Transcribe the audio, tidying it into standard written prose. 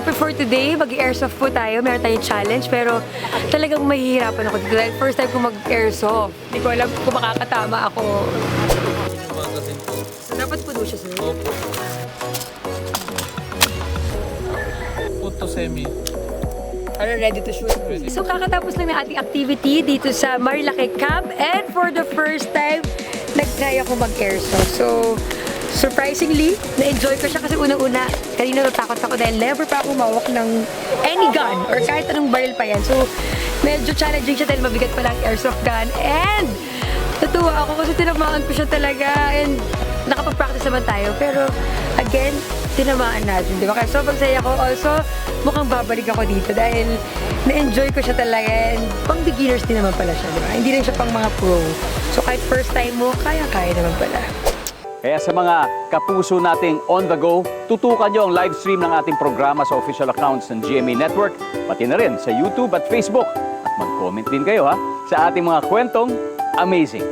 Siyempre for today, mag-airsoft po tayo. Meron tayong challenge, pero talagang mahihirapan ako dito. Dahil first time ko mag-airsoft. Hindi ko alam kung makakatama ako. So, dapat puno siya, sir? Opo. Puto semi. Are ready to shoot? So kakatapos lang ng ating activity dito sa Marilake Camp, and for the first time, nag-try ako mag-airsoft. So, surprisingly, na-enjoy ko siya kasi unang-una, kanina natakot ako dahil never pa ako mawak ng any gun or kahit anong baril pa yan. So, medyo challenging siya dahil mabigat pa lang airsoft gun, and natuwa ako kasi tinamaan ko siya talaga, and nakapag-practice naman tayo. Pero, again, tinamaan natin, di ba? Kaya sobrang saya ko. Also, mukhang babalik ako dito dahil na-enjoy ko siya talaga. And pang beginners din naman pala siya, di ba? Hindi lang siya pang mga pro. So kahit first time mo, kaya-kaya naman pala. Kaya sa mga kapuso nating on the go, tutukan nyo ang live stream ng ating programa sa official accounts ng GMA Network, pati na rin sa YouTube at Facebook. At mag-comment din kayo ha, sa ating mga kwentong amazing.